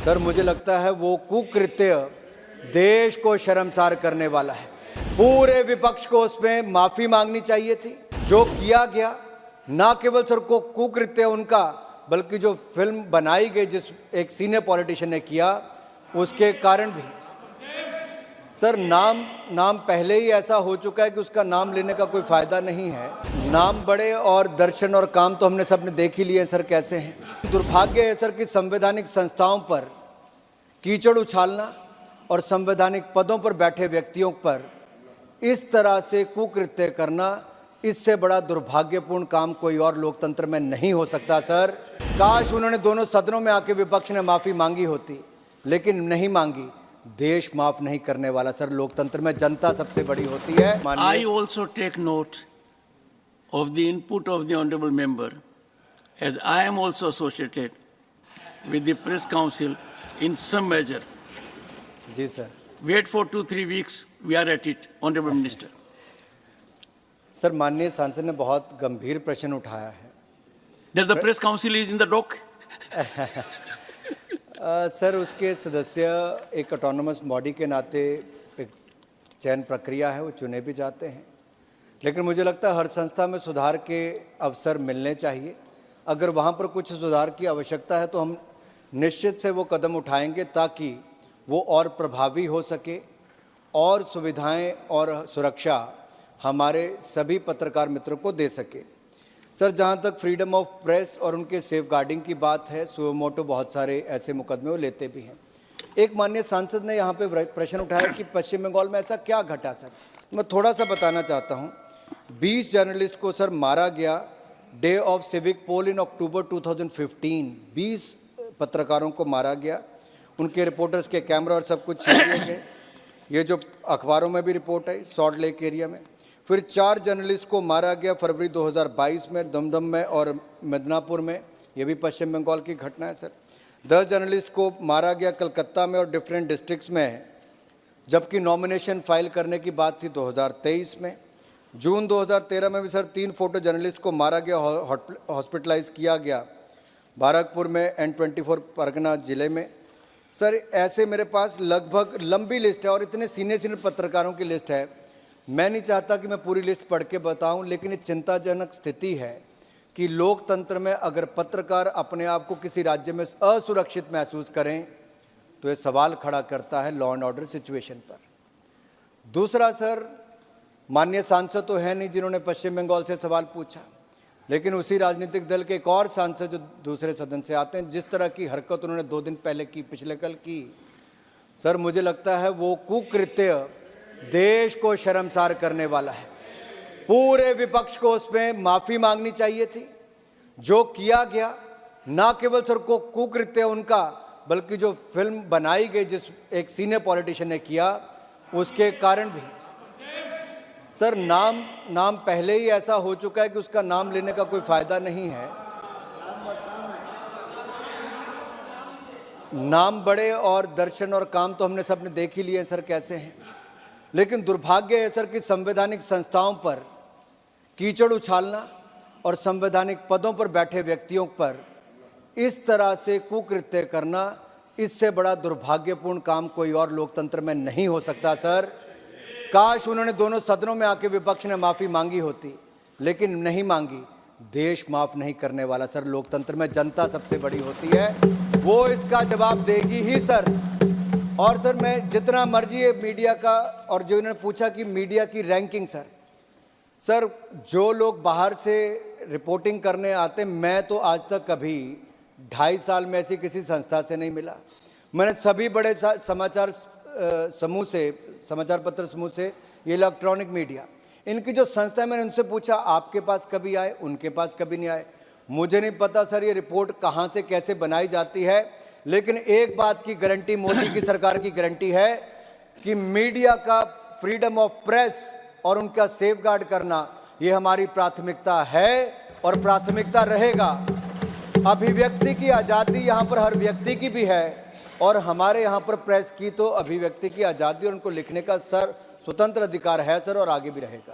Sir मुझे लगता है वो कुकृत्य देश को शर्मसार करने वाला है। पूरे विपक्ष को उसमें माफी मांगनी चाहिए थी। जो किया गया ना केवल सर को कुकृत्य उनका, बल्कि जो फिल्म बनाई गई जिस एक सीनियर पॉलिटिशियन ने किया उसके कारण भी सर नाम पहले ही ऐसा हो चुका है कि उसका नाम लेने का कोई फायदा नहीं है। नाम बड़े और दर्शन और काम तो हमने सबने देख ही लिए सर कैसे हैं। दुर्भाग्य है सर कि संवैधानिक संस्थाओं पर कीचड़ उछालना और संवैधानिक पदों पर बैठे व्यक्तियों पर इस तरह से कुकृत्य करना, इससे बड़ा दुर्भाग्यपूर्ण काम कोई और लोकतंत्र में नहीं हो सकता सर। काश उन्होंने दोनों सदनों में आके विपक्ष ने माफी मांगी होती, लेकिन नहीं मांगी। देश माफ नहीं करने वाला सर। लोकतंत्र में जनता सबसे बड़ी होती है। I also take note of the input of the honorable member, as I am also associated with the press council in some measure. जी sir. Wait for 2-3 weeks, we are at it, honorable minister. Sir माननीय सांसद ने बहुत गंभीर प्रश्न उठाया है। That the press council is in the dock. Sir उसके सदस्य एक ऑटोनोमस बॉडी के नाते एक चयन प्रक्रिया है, वो चुने भी जाते हैं, लेकिन मुझे लगता है हर संस्था में सुधार के अवसर मिलने चाहिए। अगर वहाँ पर कुछ सुधार की आवश्यकता है तो हम निश्चित से वो कदम उठाएंगे ताकि वो और प्रभावी हो सके और सुविधाएं और सुरक्षा हमारे सभी पत्रकार मित्रों को दे सके। सर जहाँ तक फ्रीडम ऑफ प्रेस और उनके सेफ गार्डिंग की बात है, सुओ मोटो बहुत सारे ऐसे मुकदमे वो लेते भी हैं। एक माननीय सांसद ने यहाँ पे प्रश्न उठाया कि पश्चिम बंगाल में ऐसा क्या घटा सर। मैं थोड़ा सा बताना चाहता हूँ। 20 जर्नलिस्ट को सर मारा गया डे ऑफ सिविक पोल इन अक्टूबर 2015। 20 पत्रकारों को मारा गया, उनके रिपोर्टर्स के कैमरा और सब कुछ छीन लिए गए। ये जो अखबारों में भी रिपोर्ट है सॉल्ट लेक एरिया में। फिर 4 जर्नलिस्ट को मारा गया फरवरी 2022 में दमदम में और मिदनापुर में, ये भी पश्चिम बंगाल की घटना है सर। 10 जर्नलिस्ट को मारा गया कलकत्ता में और डिफरेंट डिस्ट्रिक्ट्स में, जबकि नॉमिनेशन फाइल करने की बात थी 2023 में। जून 2013 में भी सर 3 फोटो जर्नलिस्ट को मारा गया, हॉस्पिटलाइज किया गया बाराकपुर में N24 परगना ज़िले में। सर ऐसे मेरे पास लगभग लंबी लिस्ट है और इतने सीनियर पत्रकारों की लिस्ट है। मैं नहीं चाहता कि मैं पूरी लिस्ट पढ़ के बताऊं, लेकिन ये चिंताजनक स्थिति है कि लोकतंत्र में अगर पत्रकार अपने आप को किसी राज्य में असुरक्षित महसूस करें तो ये सवाल खड़ा करता है लॉ एंड ऑर्डर सिचुएशन पर। दूसरा सर, माननीय सांसद तो है नहीं जिन्होंने पश्चिम बंगाल से सवाल पूछा, लेकिन उसी राजनीतिक दल के एक और सांसद जो दूसरे सदन से आते हैं, जिस तरह की हरकत उन्होंने 2 दिन पहले की, पिछले कल की, सर मुझे लगता है वो कुकृत्य देश को शर्मसार करने वाला है। पूरे विपक्ष को उसमें माफी मांगनी चाहिए थी। जो किया गया ना केवल सर को कुकृत्य उनका, बल्कि जो फिल्म बनाई गई जिस एक सीनियर पॉलिटिशियन ने किया उसके कारण भी सर नाम पहले ही ऐसा हो चुका है कि उसका नाम लेने का कोई फायदा नहीं है। नाम बड़े और दर्शन और काम तो हमने सबने देख ही लिए सर कैसे हैं, लेकिन दुर्भाग्य है सर कि संवैधानिक संस्थाओं पर कीचड़ उछालना और संवैधानिक पदों पर बैठे व्यक्तियों पर इस तरह से कुकृत्य करना, इससे बड़ा दुर्भाग्यपूर्ण काम कोई और लोकतंत्र में नहीं हो सकता सर। काश उन्होंने दोनों सदनों में आके विपक्ष ने माफी मांगी होती, लेकिन नहीं मांगी। देश माफ नहीं करने वाला सर। लोकतंत्र में जनता सबसे बड़ी होती है, वो इसका जवाब देगी ही सर। और सर मैं जितना मर्जी है मीडिया का, और जो इन्होंने पूछा कि मीडिया की रैंकिंग सर जो लोग बाहर से रिपोर्टिंग करने आते, मैं तो आज तक कभी 2.5 साल में ऐसी किसी संस्था से नहीं मिला। मैंने सभी बड़े समाचार पत्र समूह से, ये इलेक्ट्रॉनिक मीडिया, इनकी जो संस्था है, मैंने उनसे पूछा आपके पास कभी आए, उनके पास कभी नहीं आए। मुझे नहीं पता सर ये रिपोर्ट कहाँ से कैसे बनाई जाती है, लेकिन एक बात की गारंटी मोदी की सरकार की गारंटी है कि मीडिया का फ्रीडम ऑफ प्रेस और उनका सेफ गार्ड करना ये हमारी प्राथमिकता है और प्राथमिकता रहेगा। अभिव्यक्ति की आज़ादी यहाँ पर हर व्यक्ति की भी है, और हमारे यहाँ पर प्रेस की तो अभिव्यक्ति की आज़ादी और उनको लिखने का सर स्वतंत्र अधिकार है सर, और आगे भी रहेगा।